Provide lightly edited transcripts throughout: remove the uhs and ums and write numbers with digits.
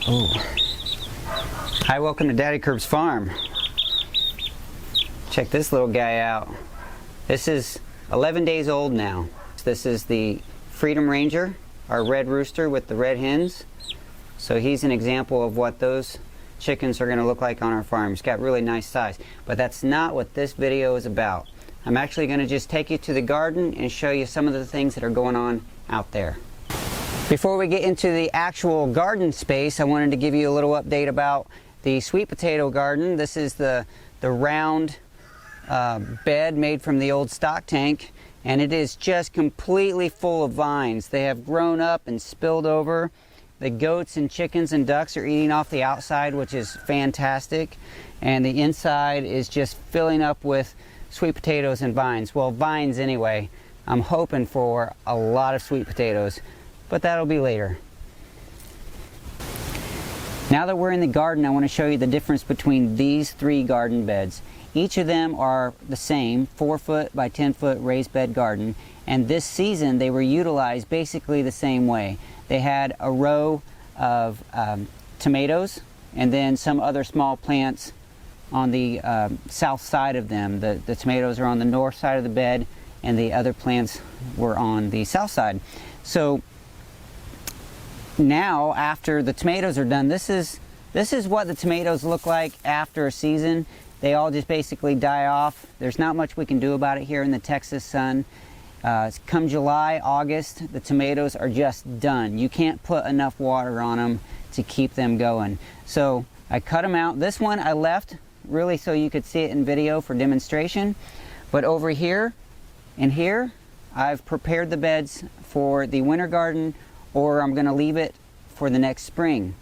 Oh. Hi, welcome to Daddy Curb's farm. Check this little guy out. This is 11 days old now. This is the Freedom Ranger, our red rooster with the red hens. So he's an example of what those chickens are going to look like on our farm. He's got really nice size. But that's not what this video is about. I'm actually going to just take you to the garden and show you some of the things that are going on out there. Before we get into the actual garden space, I wanted to give you a little update about the sweet potato garden. This is the round bed made from the old stock tank, and it is just completely full of vines. They have grown up and spilled over. The goats and chickens and ducks are eating off the outside, which is fantastic, and the inside is just filling up with sweet potatoes and vines. Well, vines anyway. I'm hoping for a lot of sweet potatoes, but that'll be later. Now that we're in the garden, I want to show you the difference between these three garden beds. Each of them are the same 4-foot by 10-foot raised bed garden, and this season they were utilized basically the same way. They had a row of tomatoes and then some other small plants on the south side of them. The tomatoes are on the north side of the bed and the other plants were on the south side. So now, after the tomatoes are done, this is what the tomatoes look like after a season. They all just basically die off. There's not much we can do about it here in the Texas sun. Come July, August, the tomatoes are just done. You can't put enough water on them to keep them going. So I cut them out. This one I left really so you could see it in video for demonstration. But over here and here, I've prepared the beds for the winter garden, or I'm going to leave it for the next spring.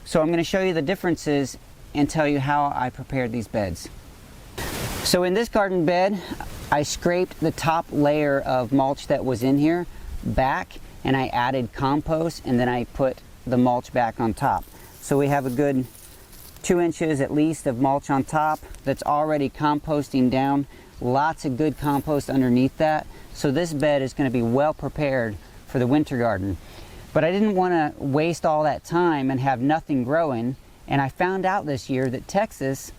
So I'm going to show you the differences and tell you how I prepared these beds. So in this garden bed, I scraped the top layer of mulch that was in here back, and I added compost, and then I put the mulch back on top. So we have a good 2 inches at least of mulch on top that's already composting down. Lots of good compost underneath that. So this bed is going to be well prepared for the winter garden. But I didn't want to waste all that time and have nothing growing, and I found out this year that Texas,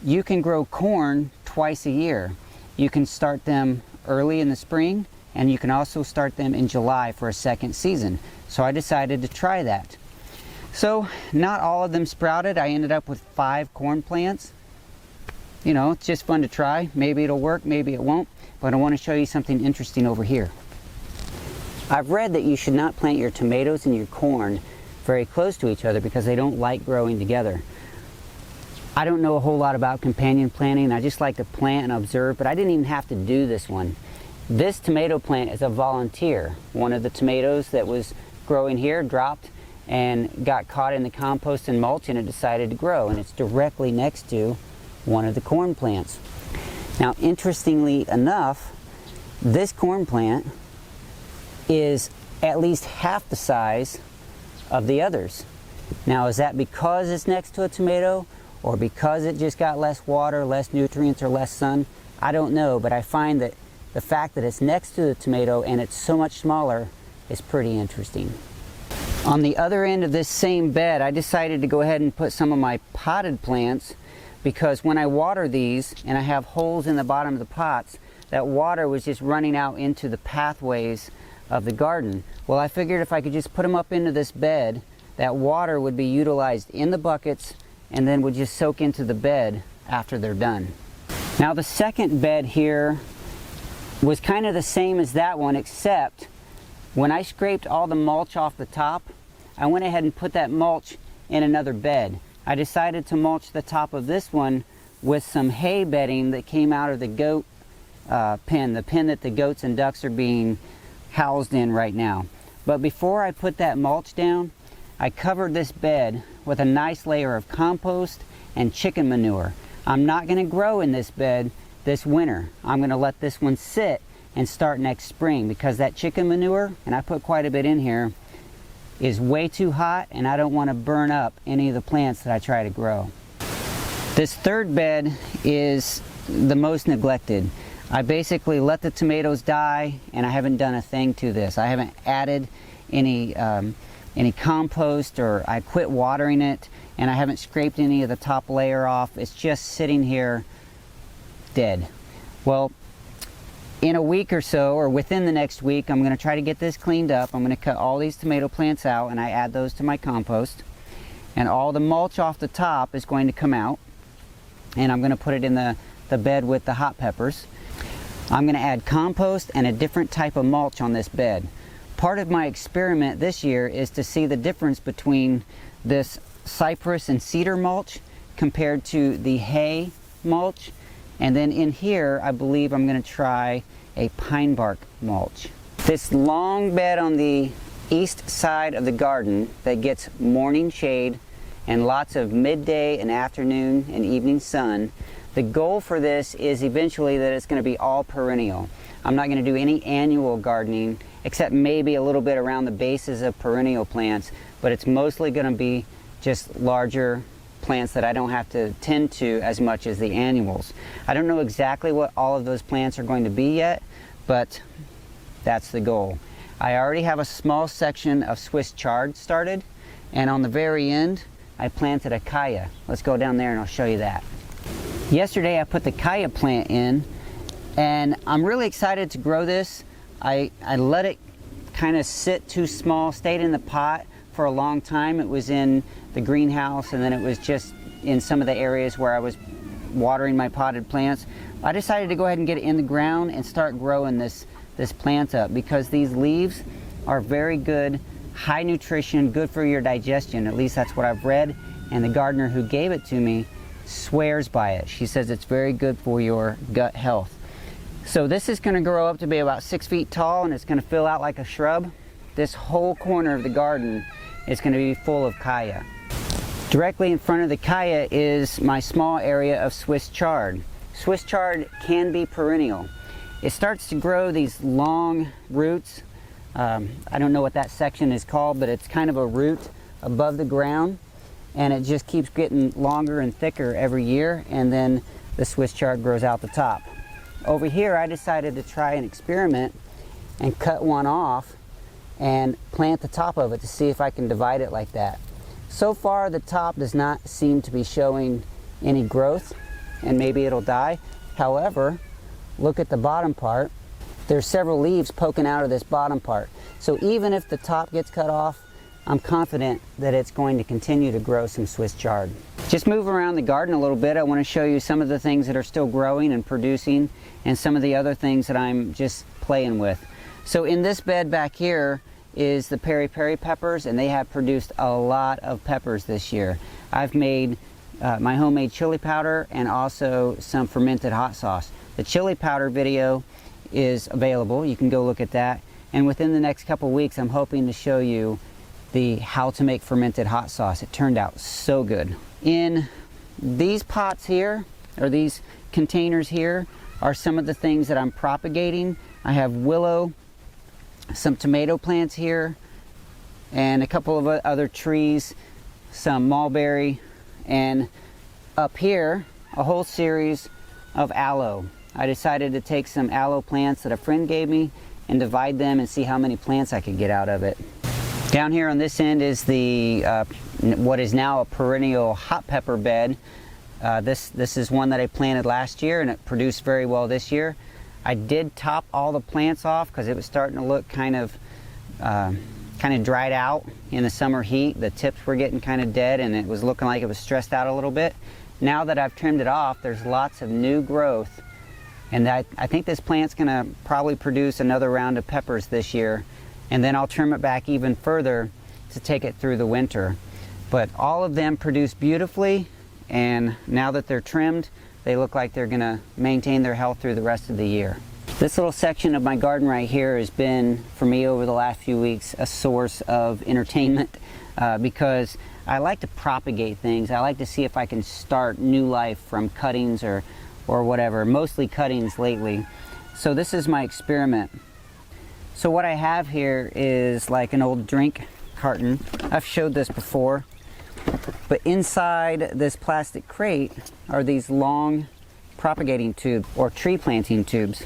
you can grow corn twice a year. You can start them early in the spring, and you can also start them in July for a second season. So I decided to try that. So not all of them sprouted. I ended up with 5 corn plants. You know, it's just fun to try. Maybe it'll work, maybe it won't, but I want to show you something interesting over here. I've read that you should not plant your tomatoes and your corn very close to each other because they don't like growing together. I don't know a whole lot about companion planting. I just like to plant and observe, but I didn't even have to do this one. This tomato plant is a volunteer. One of the tomatoes that was growing here dropped and got caught in the compost and mulch, and it decided to grow, and it's directly next to one of the corn plants. Now, interestingly enough, this corn plant is at least half the size of the others. Now, is that because it's next to a tomato, or because it just got less water, less nutrients, or less sun? I don't know, but I find that the fact that it's next to the tomato and it's so much smaller is pretty interesting. On the other end of this same bed, I decided to go ahead and put some of my potted plants, because when I water these and I have holes in the bottom of the pots, that water was just running out into the pathways of the garden. Well, I figured if I could just put them up into this bed, that water would be utilized in the buckets and then would just soak into the bed after they're done. Now, the second bed here was kind of the same as that one, except when I scraped all the mulch off the top, I went ahead and put that mulch in another bed. I decided to mulch the top of this one with some hay bedding that came out of the goat pen, the pen that the goats and ducks are being housed in right now. But before I put that mulch down, I covered this bed with a nice layer of compost and chicken manure. I'm not going to grow in this bed this winter. I'm going to let this one sit and start next spring, because that chicken manure, and I put quite a bit in here, is way too hot, and I don't want to burn up any of the plants that I try to grow. This third bed is the most neglected. I basically let the tomatoes die, and I haven't done a thing to this. I haven't added any compost, or I quit watering it, and I haven't scraped any of the top layer off. It's just sitting here dead. Well, in a week or so, or within the next week, I'm going to try to get this cleaned up. I'm going to cut all these tomato plants out, and I add those to my compost. And all the mulch off the top is going to come out, and I'm going to put it in the bed with the hot peppers. I'm going to add compost and a different type of mulch on this bed. Part of my experiment this year is to see the difference between this cypress and cedar mulch compared to the hay mulch. And then in here, I believe I'm going to try a pine bark mulch. This long bed on the east side of the garden that gets morning shade and lots of midday and afternoon and evening sun. The goal for this is eventually that it's going to be all perennial. I'm not going to do any annual gardening, except maybe a little bit around the bases of perennial plants, but it's mostly going to be just larger plants that I don't have to tend to as much as the annuals. I don't know exactly what all of those plants are going to be yet, but that's the goal. I already have a small section of Swiss chard started, and on the very end I planted a kaya. Let's go down there and I'll show you that. Yesterday I put the kaya plant in, and I'm really excited to grow this. I let it kind of sit too small, stayed in the pot for a long time. It was in the greenhouse, and then it was just in some of the areas where I was watering my potted plants. I decided to go ahead and get it in the ground and start growing this plant up, because these leaves are very good, high nutrition, good for your digestion. At least that's what I've read, and the gardener who gave it to me swears by it. She says it's very good for your gut health. So this is going to grow up to be about 6 feet tall, and it's going to fill out like a shrub. This whole corner of the garden is going to be full of kaya. Directly in front of the kaya is my small area of Swiss chard. Swiss chard can be perennial. It starts to grow these long roots. I don't know what that section is called, but it's kind of a root above the ground, and it just keeps getting longer and thicker every year, and then the Swiss chard grows out the top. Over here I decided to try an experiment and cut one off and plant the top of it to see if I can divide it like that. So far the top does not seem to be showing any growth, and maybe it'll die. However, look at the bottom part. There's several leaves poking out of this bottom part. So even if the top gets cut off, I'm confident that it's going to continue to grow some Swiss chard. Just move around the garden a little bit. I want to show you some of the things that are still growing and producing, and some of the other things that I'm just playing with. So in this bed back here is the peri-peri peppers, and they have produced a lot of peppers this year. I've made my homemade chili powder and also some fermented hot sauce. The chili powder video is available. You can go look at that. And within the next couple weeks, I'm hoping to show you the how to make fermented hot sauce. It turned out so good. In these pots here, or these containers here, are some of the things that I'm propagating. I have willow, some tomato plants here, and a couple of other trees, some mulberry, and up here a whole series of aloe. I decided to take some aloe plants that a friend gave me and divide them and see how many plants I could get out of it. Down here on this end is the what is now a perennial hot pepper bed. This is one that I planted last year, and it produced very well this year. I did top all the plants off because it was starting to look kind of dried out in the summer heat. The tips were getting kind of dead, and it was looking like it was stressed out a little bit. Now that I've trimmed it off, there's lots of new growth, and I think this plant's going to probably produce another round of peppers this year, and then I'll trim it back even further to take it through the winter. But all of them produce beautifully, and now that they're trimmed, they look like they're going to maintain their health through the rest of the year. This little section of my garden right here has been, for me over the last few weeks, a source of entertainment because I like to propagate things. I like to see if I can start new life from cuttings or whatever, mostly cuttings lately. So this is my experiment. So what I have here is like an old drink carton. I've showed this before, but inside this plastic crate are these long propagating tube or tree planting tubes.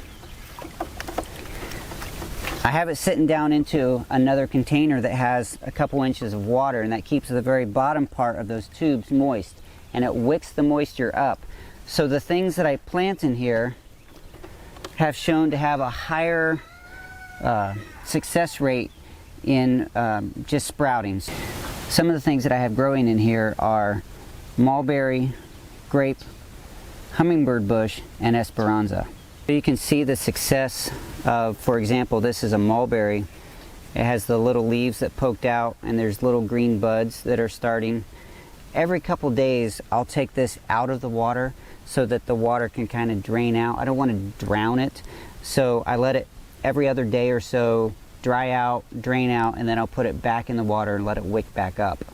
I have it sitting down into another container that has a couple inches of water, and that keeps the very bottom part of those tubes moist, and it wicks the moisture up. So the things that I plant in here have shown to have a higher success rate in just sprouting. Some of the things that I have growing in here are mulberry, grape, hummingbird bush, and esperanza. You can see the success of, for example, this is a mulberry. It has the little leaves that poked out, and there's little green buds that are starting. Every couple days I'll take this out of the water so that the water can kind of drain out. I don't want to drown it, so I let it every other day or so dry out, drain out, and then I'll put it back in the water and let it wick back up.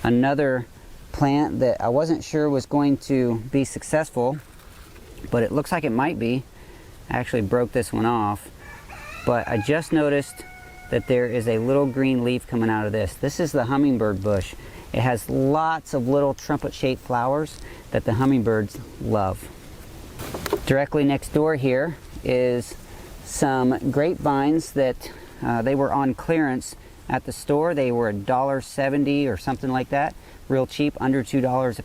Another plant that I wasn't sure was going to be successful, but it looks like it might be. I actually broke this one off, but I just noticed that there is a little green leaf coming out of this. This is the hummingbird bush. It has lots of little trumpet-shaped flowers that the hummingbirds love. Directly next door here is some grapevines that they were on clearance at the store. They were $1.70 or something like that, real cheap, under $2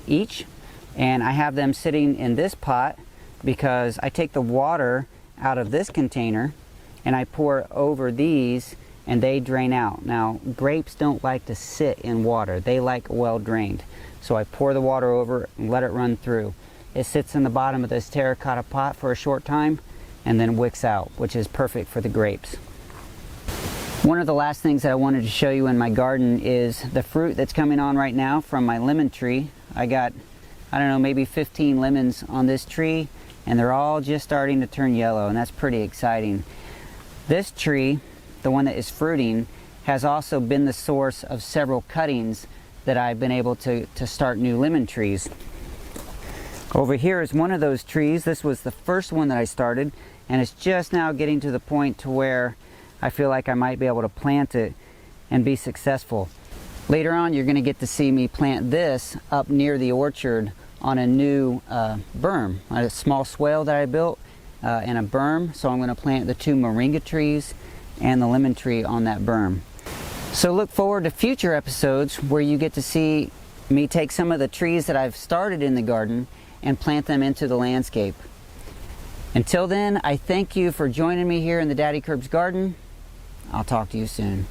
each. And I have them sitting in this pot because I take the water out of this container and I pour it over these, and they drain out. Now, grapes don't like to sit in water. They like well drained. So I pour the water over and let it run through. It sits in the bottom of this terracotta pot for a short time and then wicks out, which is perfect for the grapes. One of the last things that I wanted to show you in my garden is the fruit that's coming on right now from my lemon tree. I got, I don't know, maybe 15 lemons on this tree, and they're all just starting to turn yellow, and that's pretty exciting. This tree, the one that is fruiting, has also been the source of several cuttings that I've been able to start new lemon trees. Over here is one of those trees. This was the first one that I started, and it's just now getting to the point to where I feel like I might be able to plant it and be successful. Later on, you're going to get to see me plant this up near the orchard on a new berm, a small swale that I built in a berm. So I'm going to plant the 2 moringa trees and the lemon tree on that berm. So look forward to future episodes where you get to see me take some of the trees that I've started in the garden and plant them into the landscape. Until then, I thank you for joining me here in the Daddy Curb's garden. I'll talk to you soon.